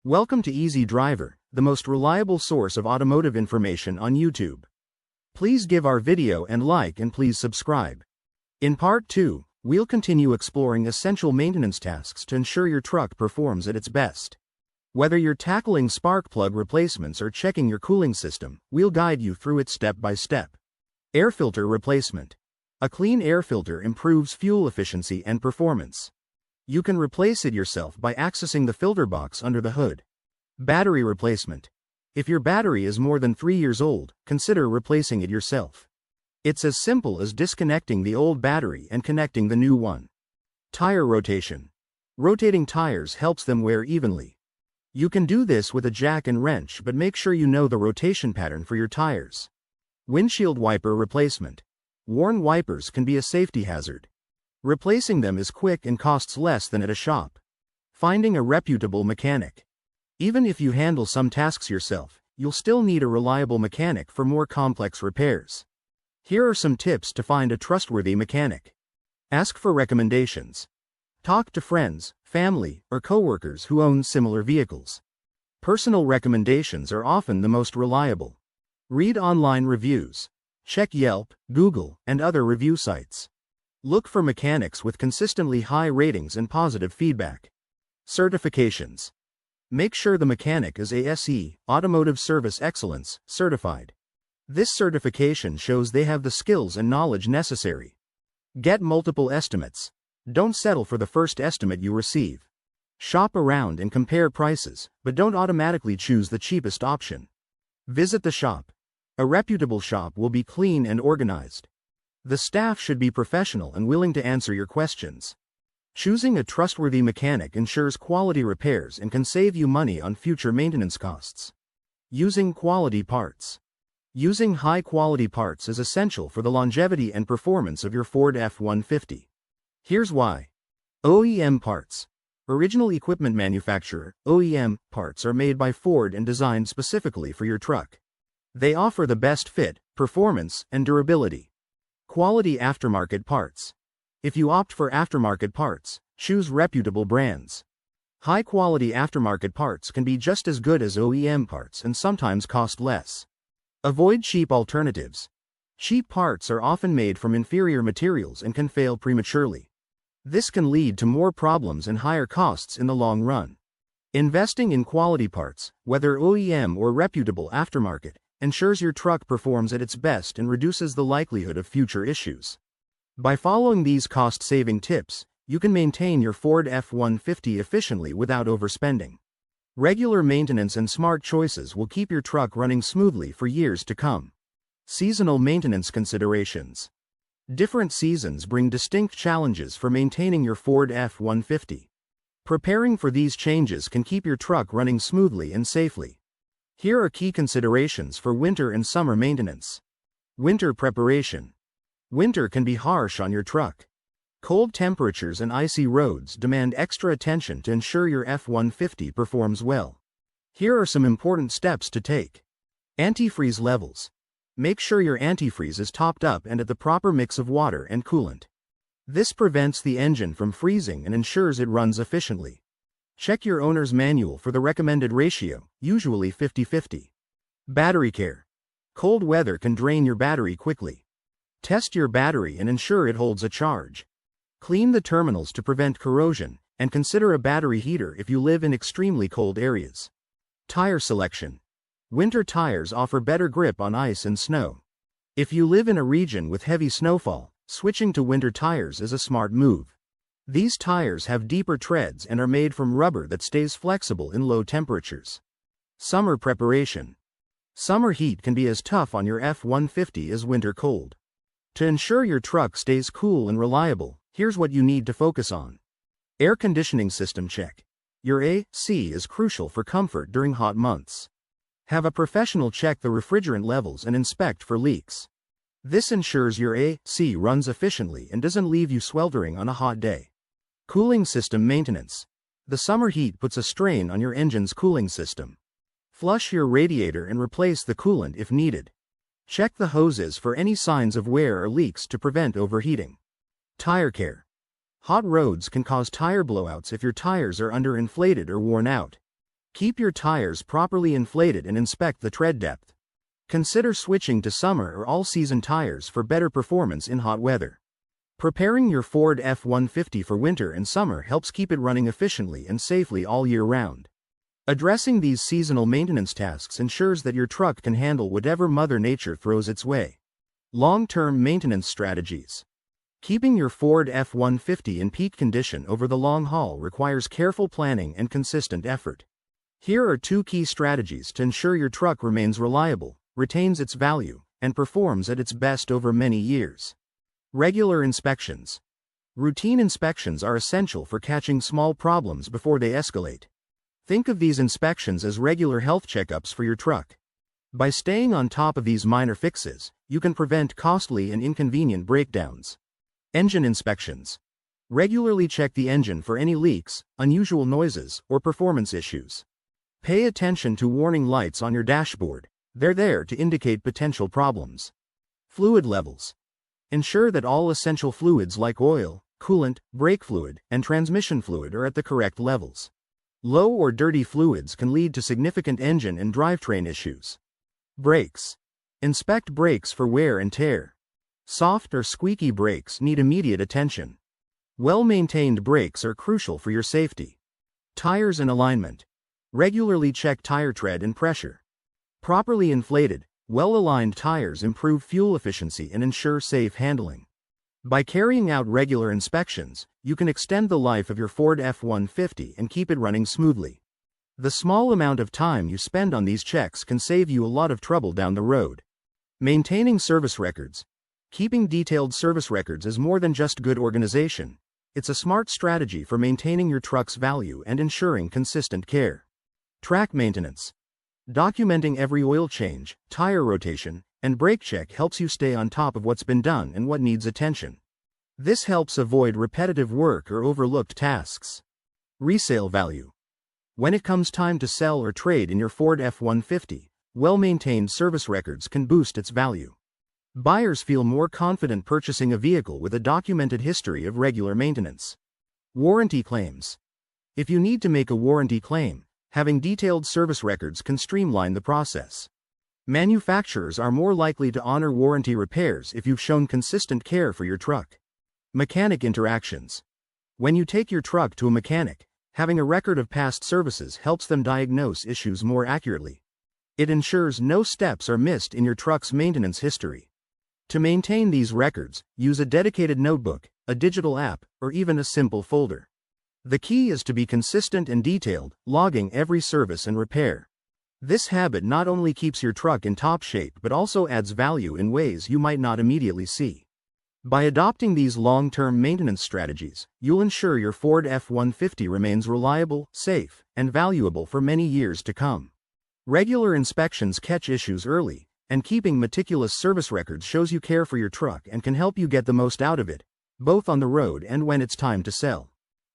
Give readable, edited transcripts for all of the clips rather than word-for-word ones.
Welcome to Easy Driver, the most reliable source of automotive information on YouTube. Please give our video and like, and please subscribe. In part 2, we'll continue exploring essential maintenance tasks to ensure your truck performs at its best. Whether you're tackling spark plug replacements or checking your cooling system, we'll guide you through it step by step. Air filter replacement. A clean air filter improves fuel efficiency and performance. You can replace it yourself by accessing the filter box under the hood. Battery replacement. If your battery is more than 3 years old, consider replacing it yourself. It's as simple as disconnecting the old battery and connecting the new one. Tire rotation. Rotating tires helps them wear evenly. You can do this with a jack and wrench, but make sure you know the rotation pattern for your tires. Windshield wiper replacement. Worn wipers can be a safety hazard. Replacing them is quick and costs less than at a shop. Finding a reputable mechanic. Even if you handle some tasks yourself, you'll still need a reliable mechanic for more complex repairs. Here are some tips to find a trustworthy mechanic. Ask for recommendations. Talk to friends, family, or coworkers who own similar vehicles. Personal recommendations are often the most reliable. Read online reviews. Check Yelp, Google, and other review sites. Look for mechanics with consistently high ratings and positive feedback. Certifications. Make sure the mechanic is ASE, Automotive Service Excellence, certified. This certification shows they have the skills and knowledge necessary. Get multiple estimates. Don't settle for the first estimate you receive. Shop around and compare prices, but don't automatically choose the cheapest option. Visit the shop. A reputable shop will be clean and organized. The staff should be professional and willing to answer your questions. Choosing a trustworthy mechanic ensures quality repairs and can save you money on future maintenance costs. Using quality parts. Using high-quality parts is essential for the longevity and performance of your Ford F-150. Here's why. OEM parts. Original equipment manufacturer, OEM, parts are made by Ford and designed specifically for your truck. They offer the best fit, performance, and durability. Quality aftermarket parts. If you opt for aftermarket parts, choose reputable brands. High-quality aftermarket parts can be just as good as OEM parts and sometimes cost less. Avoid cheap alternatives. Cheap parts are often made from inferior materials and can fail prematurely. This can lead to more problems and higher costs in the long run. Investing in quality parts, whether OEM or reputable aftermarket, ensures your truck performs at its best and reduces the likelihood of future issues. By following these cost-saving tips, you can maintain your Ford F-150 efficiently without overspending. Regular maintenance and smart choices will keep your truck running smoothly for years to come. Seasonal maintenance considerations. Different seasons bring distinct challenges for maintaining your Ford F-150. Preparing for these changes can keep your truck running smoothly and safely. Here are key considerations for winter and summer maintenance. Winter preparation. Winter can be harsh on your truck. Cold temperatures and icy roads demand extra attention to ensure your F-150 performs well. Here are some important steps to take. Antifreeze levels. Make sure your antifreeze is topped up and at the proper mix of water and coolant. This prevents the engine from freezing and ensures it runs efficiently. Check your owner's manual for the recommended ratio, usually 50-50. Battery care. Cold weather can drain your battery quickly. Test your battery and ensure it holds a charge. Clean the terminals to prevent corrosion, and consider a battery heater if you live in extremely cold areas. Tire selection. Winter tires offer better grip on ice and snow. If you live in a region with heavy snowfall, switching to winter tires is a smart move. These tires have deeper treads and are made from rubber that stays flexible in low temperatures. Summer preparation. Summer heat can be as tough on your F-150 as winter cold. To ensure your truck stays cool and reliable, here's what you need to focus on. Air conditioning system check. Your AC is crucial for comfort during hot months. Have a professional check the refrigerant levels and inspect for leaks. This ensures your AC runs efficiently and doesn't leave you sweltering on a hot day. Cooling system maintenance. The summer heat puts a strain on your engine's cooling system. Flush your radiator and replace the coolant if needed. Check the hoses for any signs of wear or leaks to prevent overheating. Tire care. Hot roads can cause tire blowouts if your tires are underinflated or worn out. Keep your tires properly inflated and inspect the tread depth. Consider switching to summer or all-season tires for better performance in hot weather. Preparing your Ford F-150 for winter and summer helps keep it running efficiently and safely all year round. Addressing these seasonal maintenance tasks ensures that your truck can handle whatever Mother Nature throws its way. Long-term maintenance strategies. Keeping your Ford F-150 in peak condition over the long haul requires careful planning and consistent effort. Here are 2 key strategies to ensure your truck remains reliable, retains its value, and performs at its best over many years. Regular inspections. Routine inspections are essential for catching small problems before they escalate. Think of these inspections as regular health checkups for your truck. By staying on top of these minor fixes, you can prevent costly and inconvenient breakdowns. Engine inspections. Regularly check the engine for any leaks, unusual noises, or performance issues. Pay attention to warning lights on your dashboard. They're there to indicate potential problems. Fluid levels. Ensure that all essential fluids like oil, coolant, brake fluid, and transmission fluid are at the correct levels. Low or dirty fluids can lead to significant engine and drivetrain issues. Brakes. Inspect brakes for wear and tear. Soft or squeaky brakes need immediate attention. Well-maintained brakes are crucial for your safety. Tires and alignment. Regularly check tire tread and pressure. Properly inflated, well-aligned tires improve fuel efficiency and ensure safe handling. By carrying out regular inspections, you can extend the life of your Ford F-150 and keep it running smoothly. The small amount of time you spend on these checks can save you a lot of trouble down the road. Maintaining service records. Keeping detailed service records is more than just good organization. It's a smart strategy for maintaining your truck's value and ensuring consistent care. Track maintenance. Documenting every oil change, tire rotation, and brake check helps you stay on top of what's been done and what needs attention. This helps avoid repetitive work or overlooked tasks. Resale value. When it comes time to sell or trade in your Ford F-150, well-maintained service records can boost its value. Buyers feel more confident purchasing a vehicle with a documented history of regular maintenance. Warranty claims. If you need to make a warranty claim, having detailed service records can streamline the process. Manufacturers are more likely to honor warranty repairs if you've shown consistent care for your truck. Mechanic interactions. When you take your truck to a mechanic, having a record of past services helps them diagnose issues more accurately. It ensures no steps are missed in your truck's maintenance history. To maintain these records, use a dedicated notebook, a digital app, or even a simple folder. The key is to be consistent and detailed, logging every service and repair. This habit not only keeps your truck in top shape but also adds value in ways you might not immediately see. By adopting these long-term maintenance strategies, you'll ensure your Ford F-150 remains reliable, safe, and valuable for many years to come. Regular inspections catch issues early, and keeping meticulous service records shows you care for your truck and can help you get the most out of it, both on the road and when it's time to sell.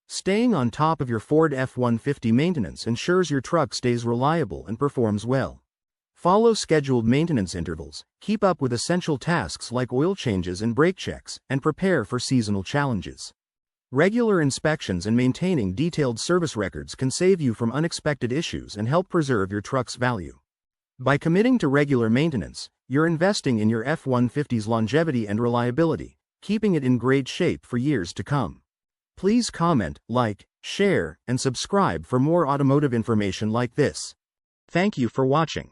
Staying on top of your Ford F-150 maintenance ensures your truck stays reliable and performs well. Follow scheduled maintenance intervals, keep up with essential tasks like oil changes and brake checks, and prepare for seasonal challenges. Regular inspections and maintaining detailed service records can save you from unexpected issues and help preserve your truck's value. By committing to regular maintenance, you're investing in your F-150's longevity and reliability, keeping it in great shape for years to come. Please comment, like, share, and subscribe for more automotive information like this. Thank you for watching.